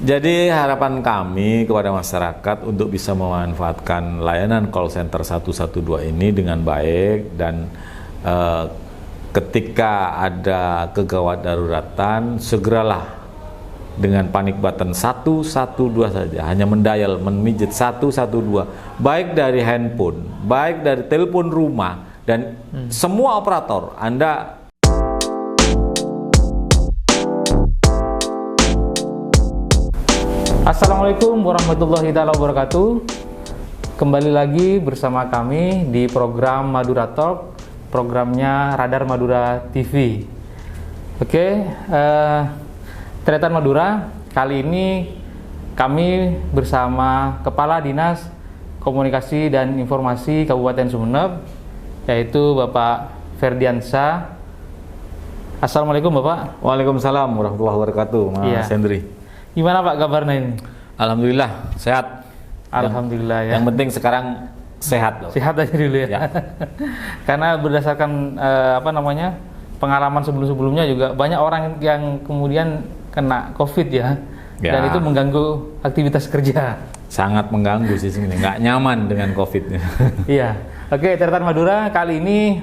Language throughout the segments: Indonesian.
Jadi harapan kami kepada masyarakat untuk bisa memanfaatkan layanan call center 112 ini dengan baik dan ketika ada kegawat daruratan segeralah dengan panik button 112 saja, hanya mendial, memijit 112, baik dari handphone, baik dari telepon rumah dan semua operator. Anda Assalamualaikum warahmatullahi wabarakatuh. Kembali lagi bersama kami di program Madura Talk, programnya Radar Madura TV. Oke, Tretan Madura, kali ini kami bersama Kepala Dinas Komunikasi dan Informasi Kabupaten Sumeneb, yaitu Bapak Ferdiansyah. Assalamualaikum Bapak. Waalaikumsalam warahmatullahi wabarakatuh, Mas Hendri. Gimana Pak kabarnya ini? Alhamdulillah sehat. Alhamdulillah ya. Yang penting sekarang sehat loh. Sehat aja dulu ya. Karena berdasarkan pengalaman sebelum-sebelumnya juga banyak orang yang kemudian kena COVID ya. Dan itu mengganggu aktivitas kerja. Sangat mengganggu sih sebenarnya. Nggak nyaman dengan COVID. Iya. Oke, Tretan Madura kali ini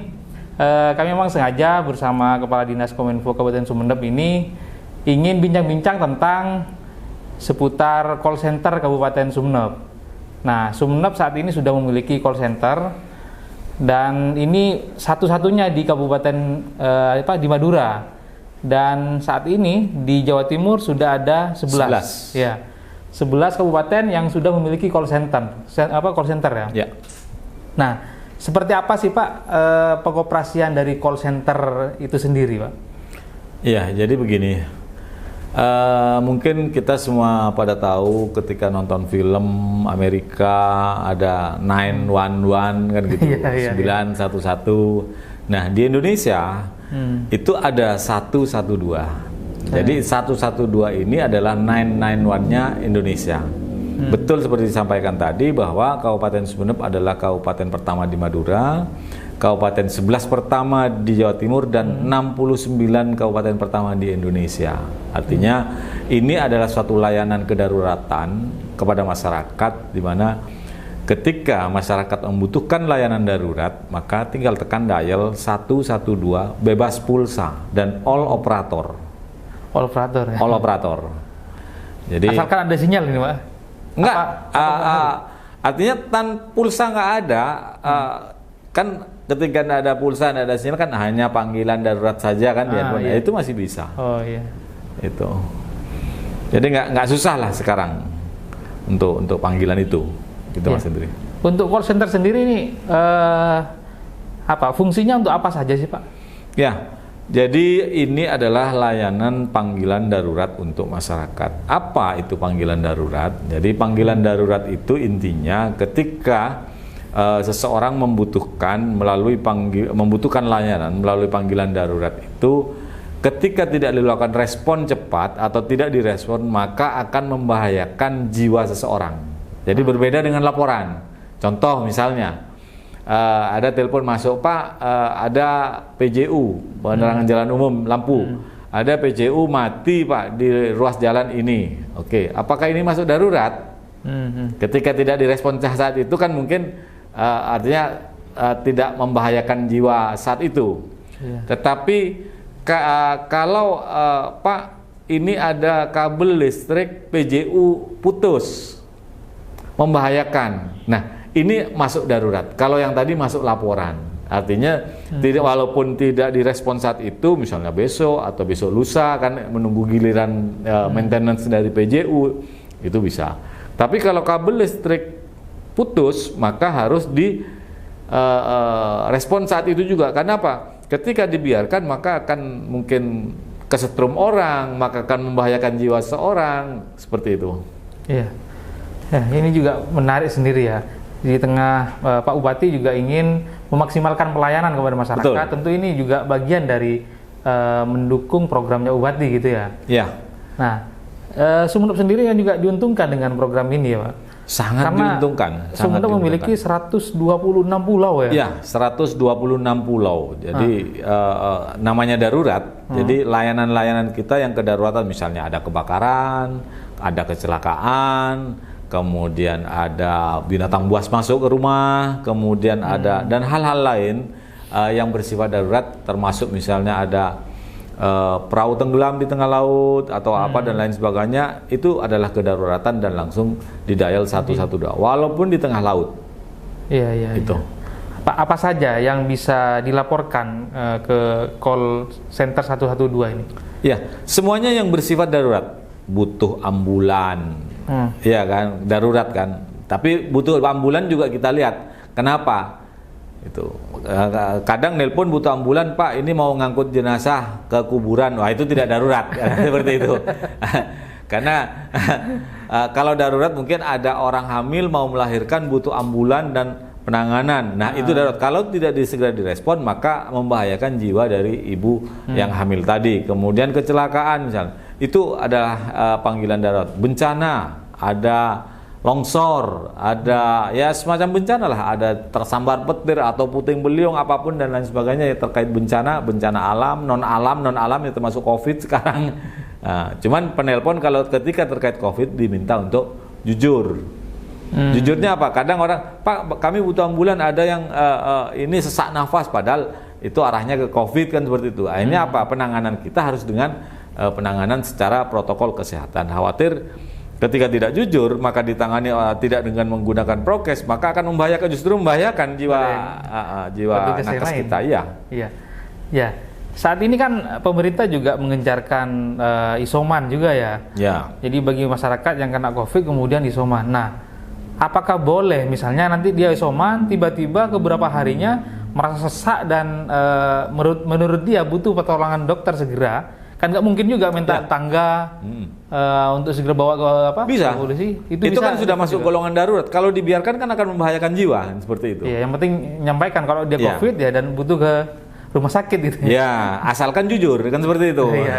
kami memang sengaja bersama Kepala Dinas Kominfo Kabupaten Sumeneb ini ingin bincang-bincang tentang seputar call center Kabupaten Sumeneb. Nah, Sumeneb saat ini sudah memiliki call center dan ini satu-satunya di Kabupaten di Madura. Dan saat ini di Jawa Timur sudah ada 11. Ya. 11 kabupaten yang sudah memiliki call center. Call center ya. Ya. Nah, seperti apa sih Pak pengoperasian dari call center itu sendiri, Pak? Iya, jadi begini. Mungkin kita semua pada tahu ketika nonton film Amerika ada 911 kan gitu, 911. Nah di Indonesia itu ada 112. Jadi 112 ini adalah 991-nya Indonesia. Betul seperti disampaikan tadi bahwa Kabupaten Sumeneb adalah kabupaten pertama di Madura, kabupaten 11 pertama di Jawa Timur dan 69 kabupaten pertama di Indonesia. Artinya ini adalah suatu layanan kedaruratan kepada masyarakat di mana ketika masyarakat membutuhkan layanan darurat maka tinggal tekan dial 112 bebas pulsa dan all operator. All operator ya. All operator. Jadi asalkan ada sinyal ini, Pak. Enggak, artinya pulsa nggak ada, kan ketika ada pulsa, ada sinyal kan hanya panggilan darurat saja kan, ya itu masih bisa. Oh iya. Itu. Jadi nggak susah lah sekarang untuk panggilan itu, gitu Mas Hendri. Untuk call center sendiri ini fungsinya untuk apa saja sih Pak? Ya. Jadi ini adalah layanan panggilan darurat untuk masyarakat. Apa itu panggilan darurat? Jadi panggilan darurat itu intinya ketika seseorang membutuhkan layanan melalui panggilan darurat itu, ketika tidak dilakukan respon cepat atau tidak direspon maka akan membahayakan jiwa seseorang. Jadi berbeda dengan laporan. Contoh misalnya ada telepon masuk, Pak, ada PJU, penerangan jalan umum lampu, ada PJU mati Pak di ruas jalan ini. Oke, apakah ini masuk darurat? Ketika tidak direspon saat itu kan mungkin artinya tidak membahayakan jiwa saat itu. Tetapi kalau Pak ini ada kabel listrik PJU putus, membahayakan. Nah ini masuk darurat. Kalau yang tadi masuk laporan, artinya walaupun tidak direspon saat itu, misalnya besok atau besok lusa kan menunggu giliran maintenance dari PJU, itu bisa. Tapi kalau kabel listrik putus, maka harus di respon saat itu juga. Karena apa? Ketika dibiarkan maka akan mungkin kesetrum orang, maka akan membahayakan jiwa seorang, seperti itu. Iya. Ya, ini juga menarik sendiri ya. Di tengah Pak Bupati juga ingin memaksimalkan pelayanan kepada masyarakat. Betul. Tentu ini juga bagian dari mendukung programnya Bupati gitu ya. Iya. Nah, Sumeneb sendiri yang juga diuntungkan dengan program ini ya Pak. Sangat diuntungkan. Sumeneb memiliki 126 pulau ya. Iya, 126 pulau. Jadi namanya darurat. Jadi layanan-layanan kita yang kedaruratan misalnya ada kebakaran, ada kecelakaan, kemudian ada binatang buas masuk ke rumah, kemudian ada dan hal-hal lain yang bersifat darurat, termasuk misalnya ada perahu tenggelam di tengah laut atau apa dan lain sebagainya, itu adalah kedaruratan dan langsung didial 112 walaupun di tengah laut. Iya. Itu. Apa saja yang bisa dilaporkan ke call center 112 ini? Ya, semuanya yang bersifat darurat, butuh ambulan. Iya kan, darurat kan. Tapi butuh ambulan juga kita lihat. Kenapa? Itu kadang nelpon butuh ambulan, Pak, ini mau ngangkut jenazah ke kuburan. Wah, itu tidak darurat. Seperti itu. Karena kalau darurat mungkin ada orang hamil mau melahirkan, butuh ambulan dan penanganan. Nah, itu darurat. Kalau tidak segera direspon, maka membahayakan jiwa dari ibu yang hamil tadi. Kemudian kecelakaan misalnya, itu adalah panggilan darurat. Bencana, ada longsor, ada ya semacam bencana lah, ada tersambar petir atau puting beliung apapun dan lain sebagainya ya, terkait bencana alam, non alam ya, termasuk COVID sekarang. Nah, cuman penelpon kalau ketika terkait COVID diminta untuk jujur. Jujurnya apa? Kadang orang, Pak, kami butuh ambulan, ada yang ini sesak nafas, padahal itu arahnya ke COVID kan, seperti itu. Akhirnya apa? Penanganan kita harus dengan penanganan secara protokol kesehatan. Khawatir ketika tidak jujur, maka ditangani tidak dengan menggunakan prokes, maka akan membahayakan jiwa nakes kita. Iya. Saat ini kan pemerintah juga mengencarkan isoman juga ya. Jadi bagi masyarakat yang kena COVID kemudian isoman. Nah, apakah boleh misalnya nanti dia isoman, tiba-tiba beberapa harinya merasa sesak dan menurut dia butuh pertolongan dokter segera? Kan nggak mungkin juga minta tangga untuk segera bawa ke bisa. Ke polisi. Itu bisa, kan sudah masuk golongan darurat. Kalau dibiarkan kan akan membahayakan jiwa, seperti itu. Iya, yang penting nyampaikan kalau dia COVID ya dan butuh ke rumah sakit gitu. Ya, asalkan jujur kan, seperti itu. Iya.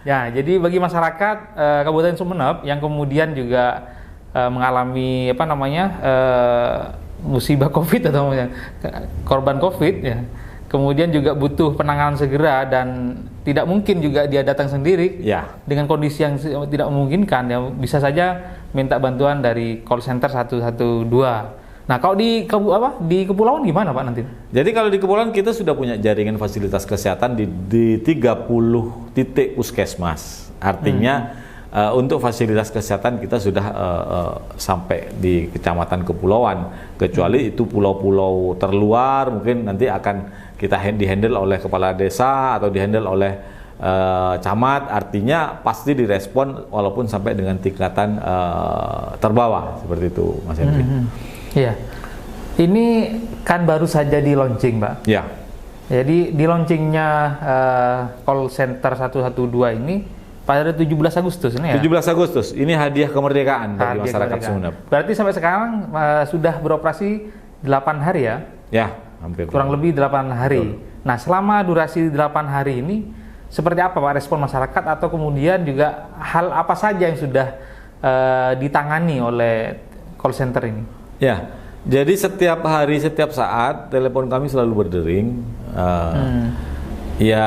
Ya, jadi bagi masyarakat Kabupaten Sumeneb yang kemudian juga mengalami musibah COVID atau korban COVID ya, kemudian juga butuh penanganan segera dan tidak mungkin juga dia datang sendiri dengan kondisi yang tidak memungkinkan, ya bisa saja minta bantuan dari call center 112. Nah, kalau di kepulauan gimana Pak nanti? Jadi kalau di kepulauan kita sudah punya jaringan fasilitas kesehatan di 30 titik puskesmas. Artinya untuk fasilitas kesehatan kita sudah sampai di kecamatan kepulauan, kecuali itu pulau-pulau terluar mungkin nanti akan kita dihandle oleh kepala desa atau dihandle oleh camat, artinya pasti direspon walaupun sampai dengan tingkatan terbawah, seperti itu Mas Henry. Iya, ini kan baru saja di launching Pak. Ya. Jadi di launchingnya call center 112 ini pada 17 Agustus ini ya? 17 Agustus, ini hadiah kemerdekaan bagi masyarakat Sumeneb. Berarti sampai sekarang sudah beroperasi 8 hari ya? Ya, hampir. Kurang lebih 8 hari. Betul. Nah, selama durasi 8 hari ini, seperti apa Pak respon masyarakat atau kemudian juga hal apa saja yang sudah ditangani oleh call center ini? Ya, jadi setiap hari, setiap saat, telepon kami selalu berdering. Ya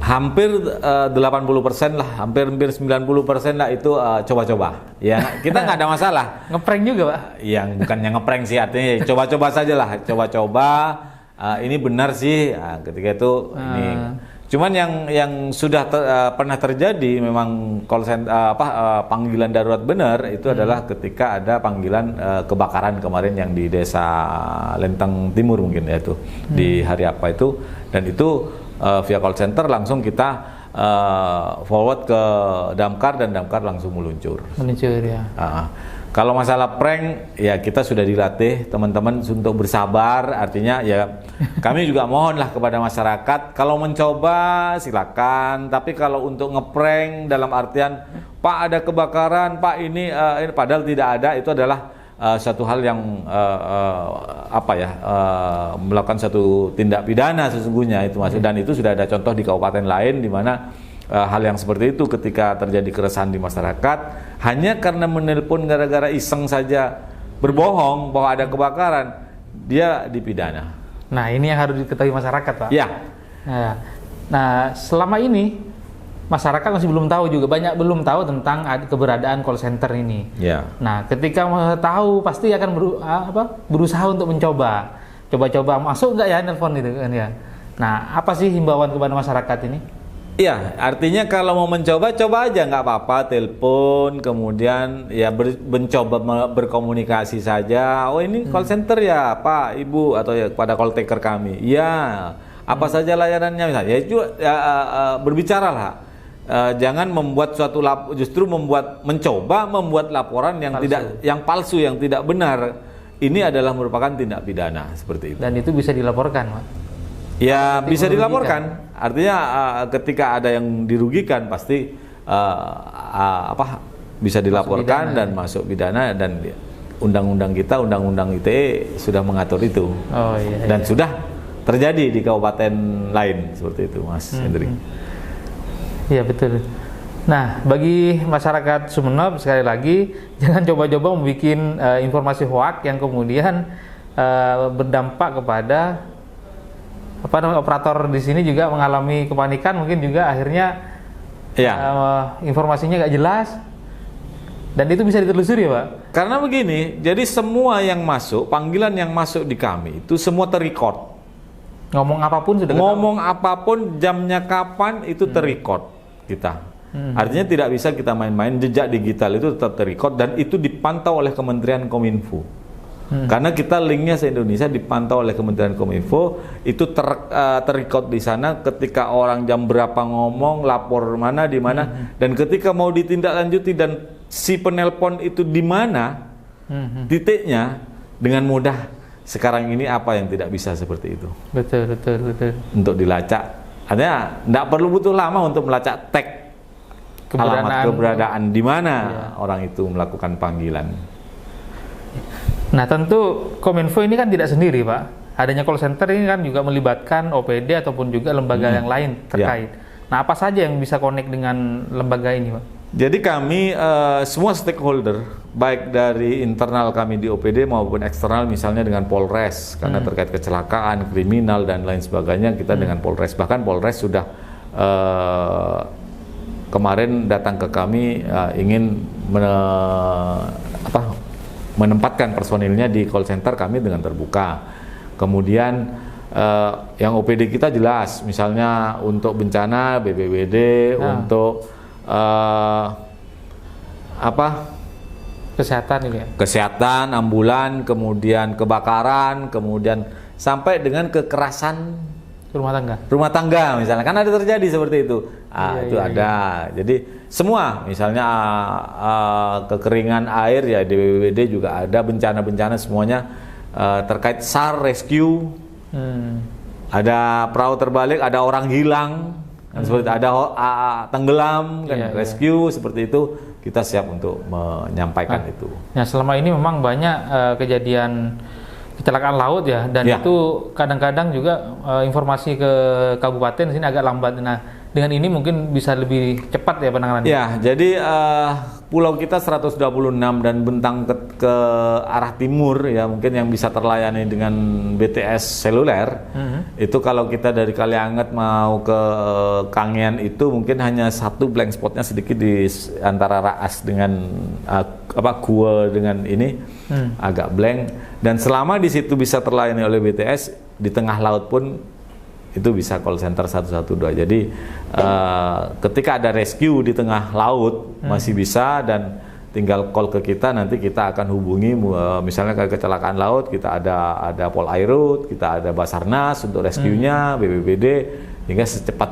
hampir 80% lah, hampir 90% lah itu coba-coba. Ya kita nggak ada masalah. Ngeprank juga Pak? Yang bukannya ngeprank sih, artinya coba-coba saja lah, coba-coba. Ini benar sih. Ketika itu ini. Cuman yang sudah pernah terjadi memang call center panggilan darurat benar itu adalah ketika ada panggilan kebakaran kemarin yang di Desa Lenteng Timur mungkin ya itu di hari apa itu, dan itu via call center langsung kita forward ke Damkar dan Damkar langsung meluncur ya. Kalau masalah prank ya kita sudah dilatih teman-teman untuk bersabar, artinya ya kami juga mohonlah kepada masyarakat kalau mencoba silakan, tapi kalau untuk ngeprank dalam artian Pak ada kebakaran, Pak ini padahal tidak ada, itu adalah satu hal yang melakukan satu tindak pidana sesungguhnya itu Mas. Dan itu sudah ada contoh di kabupaten lain di mana hal yang seperti itu ketika terjadi keresahan di masyarakat hanya karena menelpon gara-gara iseng saja berbohong bahwa ada kebakaran, dia dipidana. Nah, ini yang harus diketahui masyarakat Pak. Ya. Nah, selama ini masyarakat masih belum tahu juga, banyak belum tahu tentang keberadaan call center ini. Ya. Nah, ketika mau tahu pasti akan berusaha untuk coba-coba masuk nggak ya nelpon itu kan ya. Nah, apa sih himbauan kepada masyarakat ini? Iya, artinya kalau mau mencoba, coba aja, nggak apa-apa, telepon, kemudian ya mencoba berkomunikasi saja. Oh, ini call center ya, Pak, Ibu, atau ya pada call taker kami. Iya, apa saja layanannya misalnya. Ya juga berbicaralah. Jangan membuat justru mencoba membuat laporan yang palsu, yang tidak benar. Ini adalah merupakan tindak pidana seperti itu. Dan itu bisa dilaporkan, Pak. Ya, bisa dilaporkan. Artinya ketika ada yang dirugikan pasti bisa dilaporkan dan masuk pidana, dan undang-undang kita, undang-undang ITE sudah mengatur itu. Oh, iya, dan sudah terjadi di kabupaten lain seperti itu, Mas Hendri. Iya, betul. Nah, bagi masyarakat Sumeneb sekali lagi jangan coba-coba membuat informasi hoak yang kemudian berdampak kepada operator di sini juga mengalami kepanikan, mungkin juga akhirnya informasinya nggak jelas, dan itu bisa ditelusuri ya, Pak. Karena begini, jadi semua yang masuk, panggilan yang masuk di kami itu semua terrecord. Ngomong apapun sudah ngomong apapun, jamnya kapan itu terrecord kita. Artinya tidak bisa kita main-main, jejak digital itu tetap terrecord dan itu dipantau oleh Kementerian Kominfo. Karena kita linknya se-Indonesia dipantau oleh Kementerian Kominfo, itu terrecord di sana ketika orang jam berapa ngomong, lapor mana di mana, dan ketika mau ditindaklanjuti dan si penelpon itu di mana titiknya, dengan mudah. Sekarang ini apa yang tidak bisa seperti itu? Betul. Untuk dilacak, artinya tidak perlu butuh lama untuk melacak tag alamat keberadaan di mana orang itu melakukan panggilan. Nah, tentu Kominfo ini kan tidak sendiri, Pak. Adanya call center ini kan juga melibatkan OPD ataupun juga lembaga yang lain terkait. Nah, apa saja yang bisa connect dengan lembaga ini, Pak? Jadi kami semua stakeholder, baik dari internal kami di OPD maupun eksternal, misalnya dengan Polres, karena terkait kecelakaan, kriminal dan lain sebagainya, kita dengan Polres. Bahkan Polres sudah kemarin datang ke kami ingin menempatkan personilnya di call center kami dengan terbuka. Kemudian yang OPD kita jelas, misalnya untuk bencana BPBD, untuk kesehatan ini ya? Kesehatan, ambulan, kemudian kebakaran, kemudian sampai dengan kekerasan rumah tangga misalnya, kan ada terjadi seperti itu. Itu ada. Jadi semua, misalnya kekeringan air ya di BPBD juga ada, bencana-bencana semuanya terkait SAR, rescue, ada perahu terbalik, ada orang hilang, kan seperti ada tenggelam, kan rescue seperti itu, kita siap untuk menyampaikan itu. Nah, selama ini memang banyak kejadian kecelakaan laut ya, dan itu kadang-kadang juga informasi ke kabupaten sini agak lambat. Nah, dengan ini mungkin bisa lebih cepat ya penanganannya. Ya, jadi pulau kita 126 dan bentang ke arah timur ya, mungkin yang bisa terlayani dengan BTS seluler. Itu kalau kita dari Kalianget mau ke Kangean itu mungkin hanya satu blank spotnya sedikit di antara Raas dengan Gua dengan ini agak blank. Dan selama di situ bisa terlayani oleh BTS, di tengah laut pun itu bisa call center 112. Jadi ketika ada rescue di tengah laut masih bisa, dan tinggal call ke kita, nanti kita akan hubungi misalnya kayak kecelakaan laut, kita ada Polairut, kita ada Basarnas untuk rescue-nya, BPBD, hingga secepat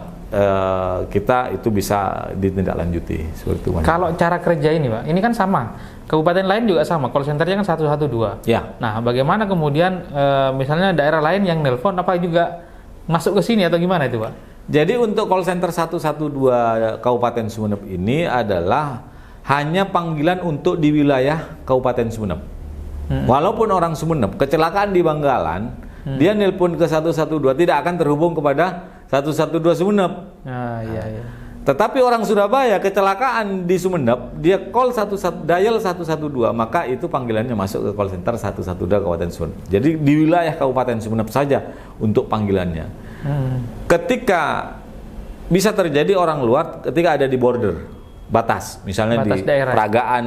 kita itu bisa ditindaklanjuti seperti itu. Kalau cara kerja ini, Pak, ini kan sama. Kabupaten lain juga sama, call centernya kan 112. Ya. Nah, bagaimana kemudian misalnya daerah lain yang nelpon apa juga masuk ke sini atau gimana itu, Pak? Jadi untuk call center 112 Kabupaten Sumeneb ini adalah hanya panggilan untuk di wilayah Kabupaten Sumeneb. Walaupun orang Sumeneb kecelakaan di Banggalan, dia nelpon ke 112 tidak akan terhubung kepada 112 Sumeneb. Tetapi orang Surabaya kecelakaan di Sumeneb, dia dial 112, maka itu panggilannya masuk ke call center 112 Kabupaten Sumeneb. Jadi di wilayah Kabupaten Sumeneb saja untuk panggilannya. Ketika bisa terjadi orang luar ketika ada di border batas, misalnya Batas di daerah. peragaan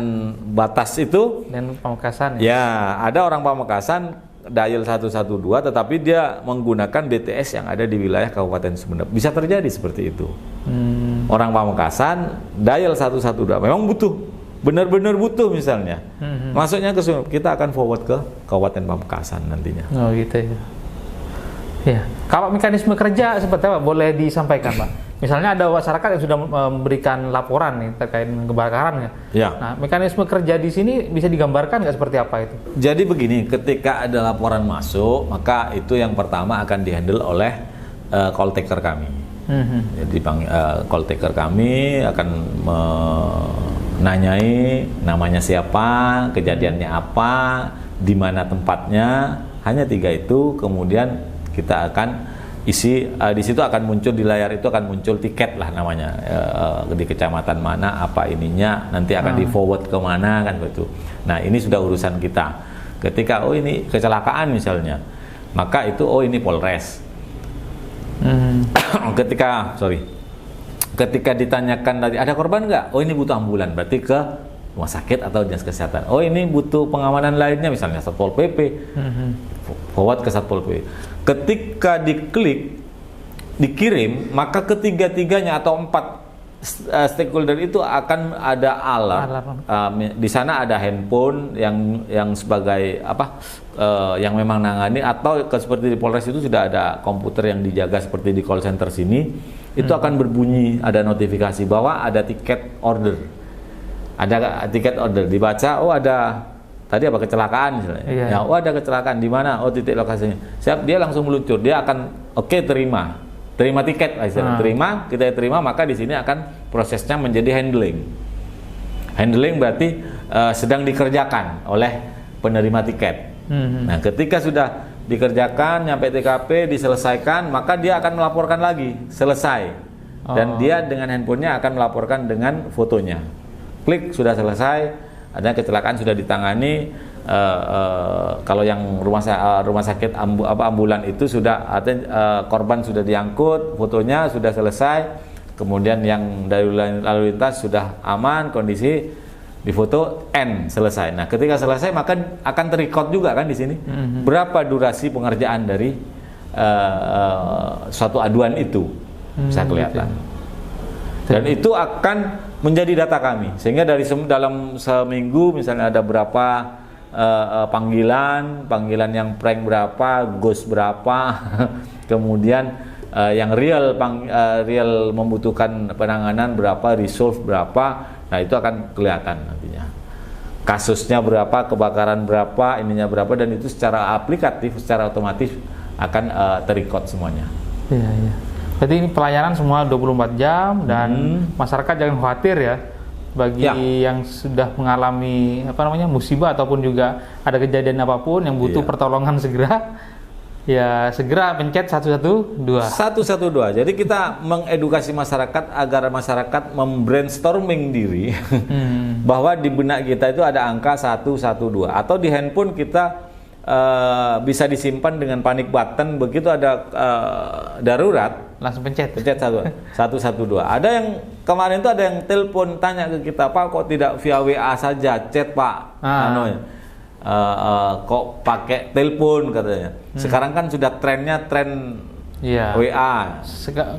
batas itu, Dan Pamekasan ya ada orang Pamekasan dial 112 tetapi dia menggunakan BTS yang ada di wilayah Kabupaten Sumeneb. Bisa terjadi seperti itu. Orang Pamekasan dial 112 memang butuh, benar-benar butuh misalnya. Masuknya ke Sumeneb, kita akan forward ke Kabupaten Pamekasan nantinya. Oh gitu ya. Ya, kalau mekanisme kerja seperti apa? Boleh disampaikan, Pak? Misalnya ada masyarakat yang sudah memberikan laporan nih terkait dengan kebakaran ya. Ya. Nah, mekanisme kerja di sini bisa digambarkan nggak seperti apa itu? Jadi begini, ketika ada laporan masuk, maka itu yang pertama akan dihandle oleh call taker kami. Jadi call taker kami akan menanyai namanya siapa, kejadiannya apa, di mana tempatnya, hanya 3 itu. Kemudian kita akan isi di situ akan muncul di layar itu akan muncul tiket lah namanya, di kecamatan mana apa ininya, nanti akan di forward ke mana kan begitu. Nah ini sudah urusan kita. Ketika oh ini kecelakaan misalnya, maka itu oh ini Polres. Ketika ditanyakan tadi ada korban nggak? Oh ini butuh ambulan, berarti ke rumah sakit atau dinas kesehatan. Oh ini butuh pengamanan lainnya misalnya Satpol PP, forward ke Satpol PP. Ketika diklik dikirim, maka ketiga-tiganya atau 4 stakeholder itu akan ada alarm. Di sana ada handphone yang sebagai apa, yang memang nangani, atau seperti di Polres itu sudah ada komputer yang dijaga seperti di call center sini. Itu akan berbunyi, ada notifikasi bahwa ada tiket order. Ada tiket order, dibaca, oh ada tadi apa kecelakaan misalnya. Iya. Ya, oh ada kecelakaan di mana? Oh titik lokasinya. Siap, dia langsung meluncur. Dia akan terima tiket lah istilahnya. Kita terima, maka di sini akan prosesnya menjadi handling. Handling berarti sedang dikerjakan oleh penerima tiket. Nah, ketika sudah dikerjakan, nyampe TKP, diselesaikan, maka dia akan melaporkan lagi, selesai. Dan dia dengan handphonenya akan melaporkan dengan fotonya. Klik, sudah selesai, ada kecelakaan sudah ditangani. Kalau yang rumah sakit ambulan itu sudah ada, korban sudah diangkut, fotonya sudah selesai, kemudian yang dari lalu lintas sudah aman, kondisi difoto, selesai. Nah, ketika selesai maka akan terrecord juga kan di sini berapa durasi pengerjaan dari suatu aduan itu, bisa kelihatan. Dan itu akan menjadi data kami, sehingga dalam seminggu misalnya ada berapa panggilan yang prank berapa, ghost berapa, kemudian yang real membutuhkan penanganan berapa, resolve berapa. Nah itu akan kelihatan nantinya kasusnya berapa, kebakaran berapa, ininya berapa, dan itu secara aplikatif, secara otomatis akan terrecord semuanya. Iya, iya. Berarti ini pelayanan semua 24 jam dan masyarakat jangan khawatir ya, bagi yang sudah mengalami musibah ataupun juga ada kejadian apapun yang butuh pertolongan segera, ya segera pencet 112. 112. Jadi kita mengedukasi masyarakat agar masyarakat membrainstorming diri bahwa di benak kita itu ada angka 112, atau di handphone kita bisa disimpan dengan panic button, begitu ada darurat langsung pencet 112. Ada yang kemarin itu ada yang telepon tanya ke kita, Pak kok tidak via WA saja, chat Pak, kok pakai telepon katanya. Sekarang kan sudah trennya WA.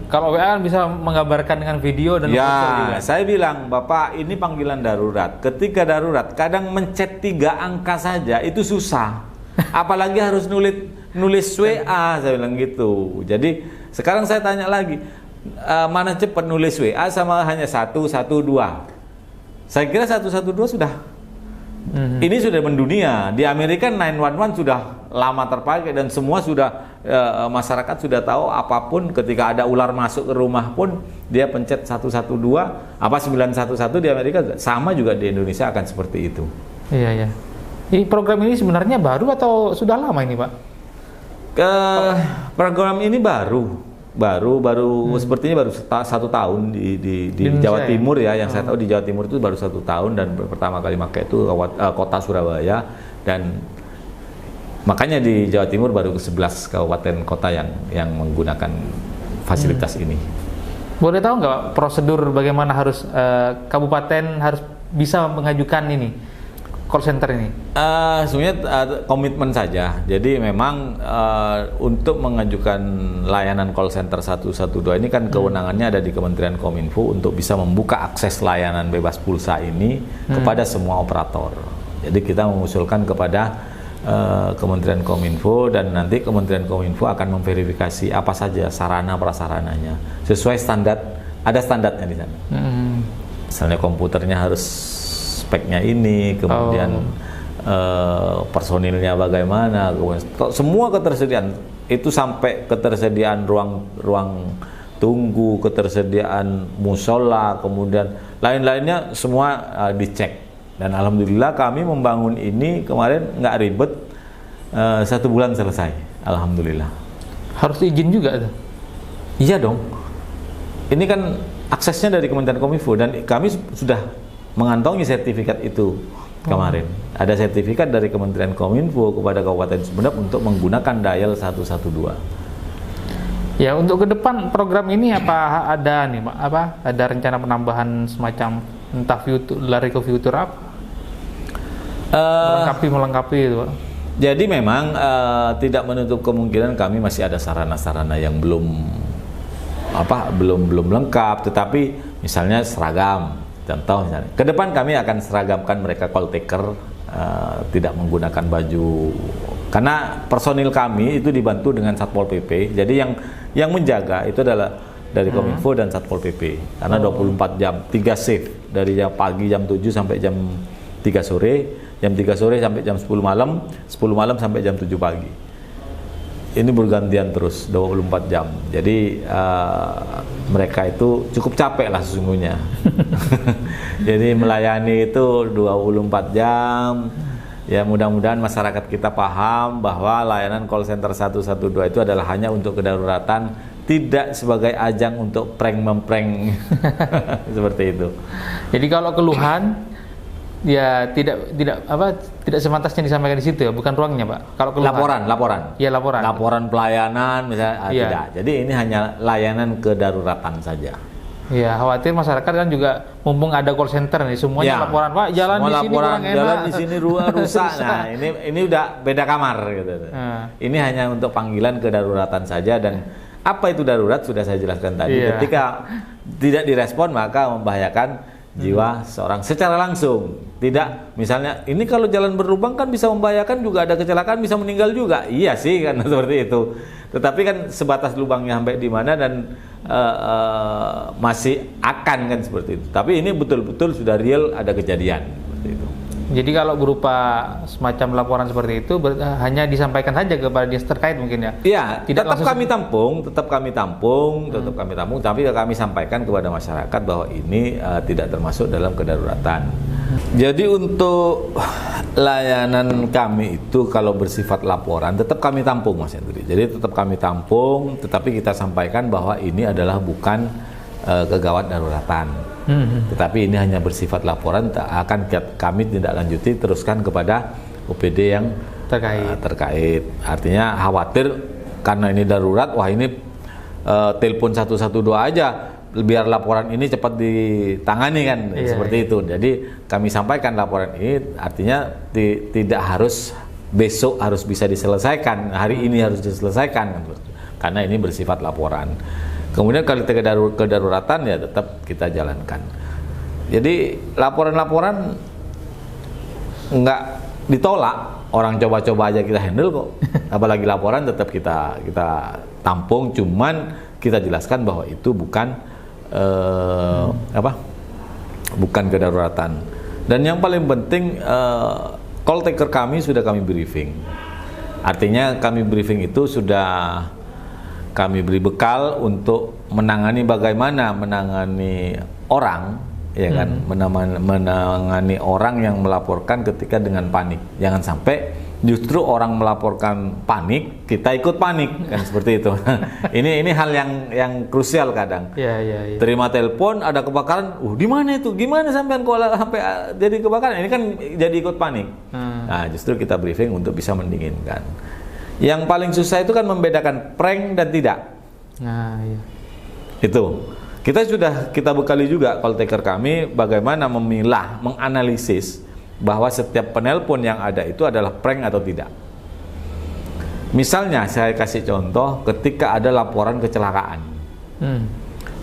Kalau WA kan bisa menggambarkan dengan video dan foto juga. Saya bilang, Bapak ini panggilan darurat. Ketika darurat, kadang mencet 3 angka saja itu susah. Apalagi harus nulis WA, saya bilang gitu. Jadi sekarang saya tanya lagi, mana cepat nulis WA sama hanya 112? Saya kira 112 sudah. Ini sudah mendunia. Di Amerika 911 sudah lama terpakai dan semua sudah masyarakat sudah tahu, apapun ketika ada ular masuk ke rumah pun dia pencet 112, 911 di Amerika sama juga di Indonesia akan seperti itu. Iya, iya. Ini program ini sebenarnya baru atau sudah lama ini, Pak? Program ini baru sepertinya baru 1 tahun di Jawa Timur ya. Yang saya tahu di Jawa Timur itu baru 1 tahun, dan pertama kali pakai itu kota Surabaya, dan makanya di Jawa Timur baru ke 11 kabupaten kota yang menggunakan fasilitas ini. Boleh tahu nggak Pak, prosedur bagaimana harus kabupaten harus bisa mengajukan ini call center ini? Sebenarnya komitmen saja. Jadi memang untuk mengajukan layanan call center 112 ini kan kewenangannya ada di Kementerian Kominfo untuk bisa membuka akses layanan bebas pulsa ini kepada semua operator. Jadi kita mengusulkan kepada Kementerian Kominfo, dan nanti Kementerian Kominfo akan memverifikasi apa saja sarana prasarananya sesuai standar, ada standarnya di sana. Misalnya komputernya harus speknya ini, kemudian personilnya bagaimana, semua ketersediaan itu sampai ketersediaan ruang tunggu, ketersediaan musola, kemudian lain-lainnya semua dicek. Dan alhamdulillah kami membangun ini kemarin nggak ribet, 1 bulan selesai, alhamdulillah. Harus izin juga tuh? Iya dong. Ini kan aksesnya dari Kementerian Kominfo, dan kami sudah mengantongi sertifikat itu kemarin. Ada sertifikat dari Kementerian Kominfo kepada Kabupaten Sumeneb untuk menggunakan dial 112. Ya, untuk ke depan program ini apa ada nih Pak? Ada rencana penambahan semacam entah fitur apa? Melengkapi itu Pak. Jadi memang tidak menutup kemungkinan kami masih ada sarana-sarana yang belum lengkap, tetapi misalnya seragam. Contoh misalnya, ke depan kami akan seragamkan mereka call taker, tidak menggunakan baju, karena personil kami itu dibantu dengan Satpol PP. Jadi yang menjaga itu adalah dari Kominfo dan Satpol PP, karena 24 jam, 3 shift, dari jam pagi jam 7 sampai jam 3 sore, jam 3 sore sampai jam 10 malam, 10 malam sampai jam 7 pagi. Ini bergantian terus 24 jam. Jadi mereka itu cukup capek lah sesungguhnya. Jadi melayani itu 24 jam. Ya, mudah-mudahan masyarakat kita paham bahwa layanan call center 112 itu adalah hanya untuk kedaruratan, tidak sebagai ajang untuk prank-memprank. Seperti itu. Jadi kalau keluhan ya tidak semantasnya disampaikan di situ ya, bukan ruangnya Pak. Kalau keluhan, laporan. Ya, laporan pelayanan misalnya tidak. Jadi ini hanya layanan kedaruratan saja. Ya, khawatir masyarakat kan juga mumpung ada call center nih, semuanya laporan Pak, jalan di sini kurang enak, jalan di sini rusak. Nah, ini udah beda kamar gitu. Ini hanya untuk panggilan kedaruratan saja, dan apa itu darurat sudah saya jelaskan tadi. Ketika tidak direspon maka membahayakan jiwa seorang secara langsung. Tidak, misalnya ini kalau jalan berlubang kan bisa membahayakan, juga ada kecelakaan, bisa meninggal juga. Iya sih kan, seperti itu. Tetapi kan sebatas lubangnya sampai di mana, dan masih akan kan seperti itu. Tapi ini betul-betul sudah real ada kejadian seperti itu. Jadi kalau berupa semacam laporan seperti itu hanya disampaikan saja kepada dinas terkait mungkin ya? Iya, tetap kami tampung, tapi kami sampaikan kepada masyarakat bahwa ini tidak termasuk dalam kedaruratan. Jadi untuk layanan kami itu kalau bersifat laporan tetap kami tampung Mas Hendri. Jadi tetap kami tampung, tetapi kita sampaikan bahwa ini adalah bukan kegawat daruratan. Tetapi ini hanya bersifat laporan, akan kami tindak lanjuti teruskan kepada OPD yang terkait. Artinya khawatir karena ini darurat, wah ini telepon 112 aja biar laporan ini cepat ditangani kan, seperti itu. Jadi kami sampaikan laporan ini artinya tidak harus besok harus bisa diselesaikan, hari ini harus diselesaikan, karena ini bersifat laporan. Kemudian kalau kedaruratan ya tetap kita jalankan. Jadi laporan-laporan nggak ditolak, orang coba-coba aja kita handle kok. Apalagi laporan tetap kita tampung, cuman kita jelaskan bahwa itu bukan bukan kedaruratan. Dan yang paling penting call taker kami sudah kami briefing. Artinya kami briefing itu sudah kami beri bekal untuk bagaimana menangani orang, ya kan, menangani orang yang melaporkan ketika dengan panik. Jangan sampai justru orang melaporkan panik, kita ikut panik kan, seperti itu. Ini hal yang krusial kadang. Ya. Terima telepon ada kebakaran, di mana itu? Gimana sampai jadi kebakaran? Ini kan jadi ikut panik. Nah, justru kita briefing untuk bisa mendinginkan. Yang paling susah itu kan membedakan prank dan tidak. Nah, iya. Itu kita bekali juga call taker kami bagaimana memilah, menganalisis bahwa setiap penelpon yang ada itu adalah prank atau tidak. Misalnya saya kasih contoh ketika ada laporan kecelakaan.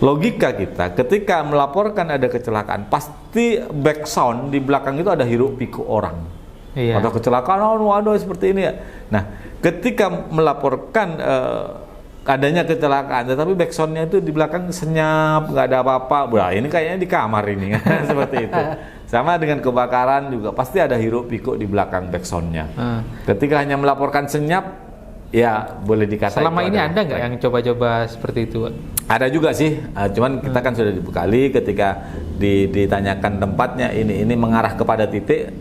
Logika kita ketika melaporkan ada kecelakaan pasti back sound di belakang itu ada hiruk pikuk orang. Iya. Ada kecelakaan, waduh seperti ini ya. Nah, ketika melaporkan adanya kecelakaan, tetapi backsoundnya itu di belakang senyap, nggak ada apa-apa. Wah, ini kayaknya di kamar ini, seperti itu. Sama dengan kebakaran juga pasti ada hiruk pikuk di belakang backsoundnya. Ketika hanya melaporkan senyap, ya boleh dikatakan. Selama ini ada nggak yang coba-coba seperti itu, Pak? Ada juga sih, cuman kita kan sudah dibekali ketika ditanyakan tempatnya ini mengarah kepada titik.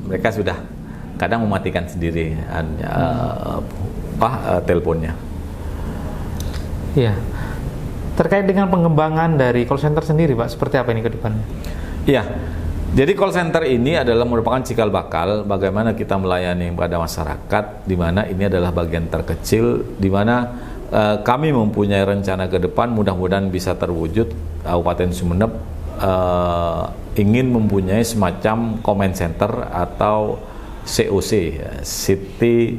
Mereka sudah kadang mematikan sendiri teleponnya. Iya. Terkait dengan pengembangan dari call center sendiri, Pak, seperti apa ini ke depannya? Iya. Jadi call center ini adalah merupakan cikal bakal bagaimana kita melayani pada masyarakat, di mana ini adalah bagian terkecil, di mana kami mempunyai rencana ke depan, mudah-mudahan bisa terwujud. Kabupaten Sumeneb ingin mempunyai semacam command center atau COC, City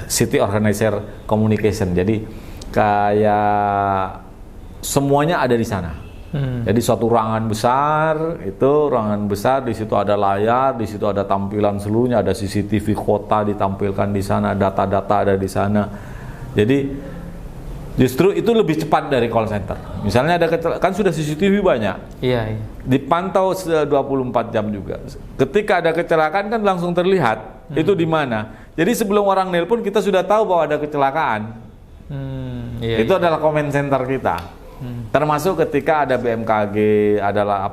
City Organizer Communication. Jadi kayak semuanya ada di sana. Jadi suatu ruangan besar, di situ ada layar, di situ ada tampilan seluruhnya, ada CCTV kota ditampilkan di sana, data-data ada di sana. Jadi justru itu lebih cepat dari call center. Misalnya ada kan sudah CCTV banyak. Iya. Dipantau 24 jam juga. Ketika ada kecelakaan kan langsung terlihat itu di mana. Jadi sebelum orang nelpon kita sudah tahu bahwa ada kecelakaan. Itu adalah comment center kita. Termasuk ketika ada BMKG, adalah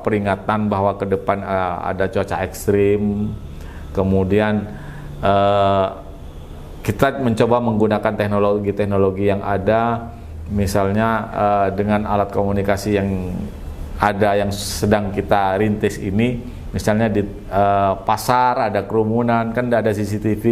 peringatan bahwa ke depan ada cuaca ekstrim. Kemudian kita mencoba menggunakan teknologi yang ada, misalnya dengan alat komunikasi yang ada yang sedang kita rintis ini, misalnya di pasar ada kerumunan, kan ada CCTV,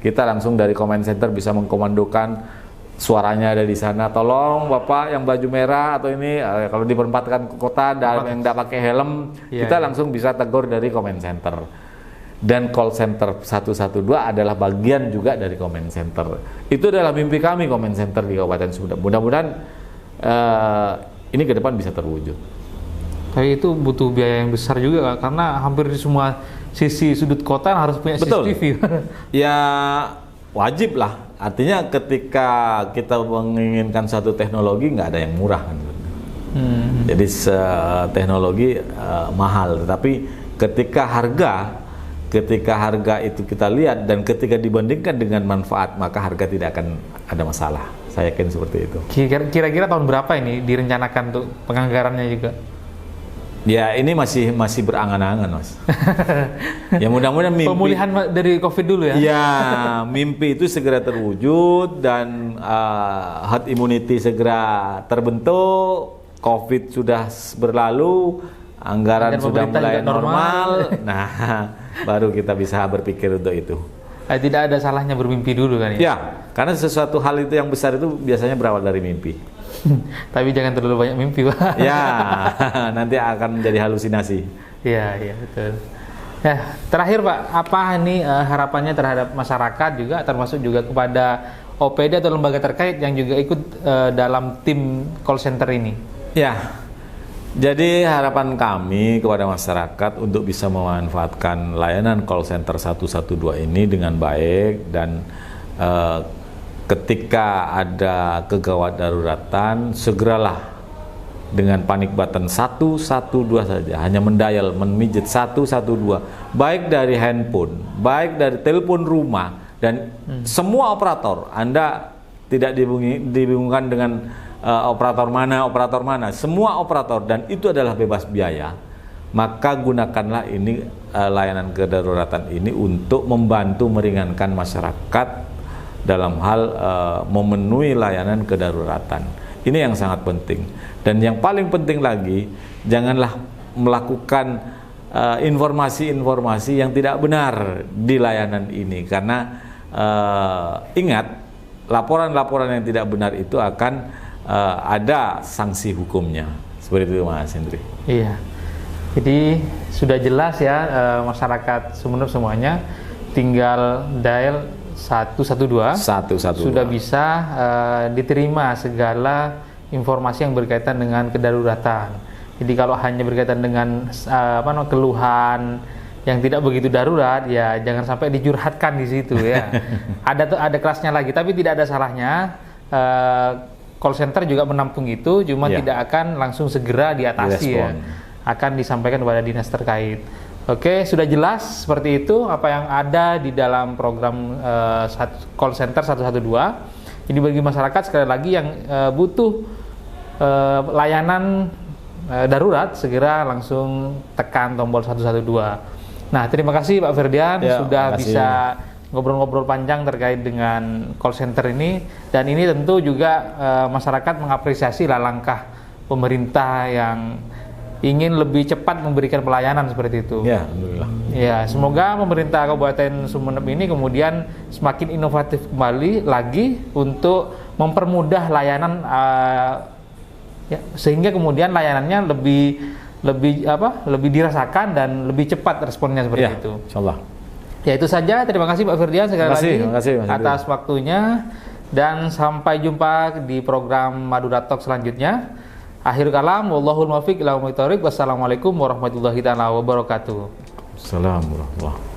kita langsung dari command center bisa mengkomandokan suaranya ada di sana, tolong bapak yang baju merah atau ini kalau di perempatan kota yang tidak pakai helm, kita langsung bisa tegur dari command center. Dan call center 112 adalah bagian juga dari command center. Itu adalah mimpi kami command center di Kabupaten Sumeneb. Mudah-mudahan ini ke depan bisa terwujud. Tapi itu butuh biaya yang besar juga, karena hampir di semua sisi sudut kota harus punya CCTV. Ya wajib lah. Artinya ketika kita menginginkan satu teknologi nggak ada yang murah kan. Jadi teknologi mahal, tetapi ketika harga itu kita lihat dan ketika dibandingkan dengan manfaat, maka harga tidak akan ada masalah. Saya yakin seperti itu. Kira-kira tahun berapa ini direncanakan untuk penganggarannya juga? Ya ini masih berangan-angan, Mas. Ya mudah-mudahan mimpi pemulihan dari COVID dulu ya. Ya mimpi itu segera terwujud dan herd immunity segera terbentuk, COVID sudah berlalu, anggaran sudah mulai normal. Nah, baru kita bisa berpikir untuk itu. Tidak ada salahnya bermimpi dulu kan ya? Ya, karena sesuatu hal itu yang besar itu biasanya berawal dari mimpi. Tapi jangan terlalu banyak mimpi, Pak. Ya, nanti akan menjadi halusinasi. Iya, betul. Ya, terakhir Pak, apa ini harapannya terhadap masyarakat juga, termasuk juga kepada OPD atau lembaga terkait yang juga ikut dalam tim call center ini? Ya. Jadi harapan kami kepada masyarakat untuk bisa memanfaatkan layanan call center 112 ini dengan baik, dan ketika ada kegawat daruratan segeralah dengan panik button 112 saja, hanya memijit 112, baik dari handphone, baik dari telepon rumah, dan semua operator. Anda tidak dibingungkan dengan operator mana, semua operator, dan itu adalah bebas biaya. Maka gunakanlah ini layanan kedaruratan ini untuk membantu meringankan masyarakat dalam hal memenuhi layanan kedaruratan. Ini yang sangat penting. Dan yang paling penting lagi, janganlah melakukan informasi-informasi yang tidak benar di layanan ini, karena ingat, laporan-laporan yang tidak benar itu akan ada sanksi hukumnya. Seperti itu Mas Hendri. Iya. Jadi sudah jelas ya masyarakat Sumeneb semuanya, tinggal dial 112 sudah bisa diterima segala informasi yang berkaitan dengan kedaruratan. Jadi kalau hanya berkaitan dengan keluhan yang tidak begitu darurat, ya jangan sampai dicurhatkan di situ ya. Ada kelasnya lagi, tapi tidak ada salahnya. Call center juga menampung itu, cuma tidak akan langsung segera diatasi ya. Akan disampaikan kepada dinas terkait. Oke, sudah jelas seperti itu apa yang ada di dalam program call center 112. Jadi bagi masyarakat sekali lagi yang butuh layanan darurat, segera langsung tekan tombol 112. Nah, terima kasih Pak Ferdian sudah bisa ngobrol-ngobrol panjang terkait dengan call center ini, dan ini tentu juga masyarakat mengapresiasi langkah pemerintah yang ingin lebih cepat memberikan pelayanan seperti itu. Ya, alhamdulillah. Ya, semoga pemerintah Kabupaten Sumeneb ini kemudian semakin inovatif kembali lagi untuk mempermudah layanan sehingga kemudian layanannya lebih dirasakan dan lebih cepat responnya seperti itu. Insyaallah. Ya, itu saja. Terima kasih Pak Ferdian sekali lagi atas waktunya, dan sampai jumpa di program Madura Talk selanjutnya. Akhir kalam, wallahul muwaffiq ila aqwamit thoriq. Wassalamualaikum warahmatullahi taala wabarakatuh. Assalamualaikum warahmatullahi wabarakatuh.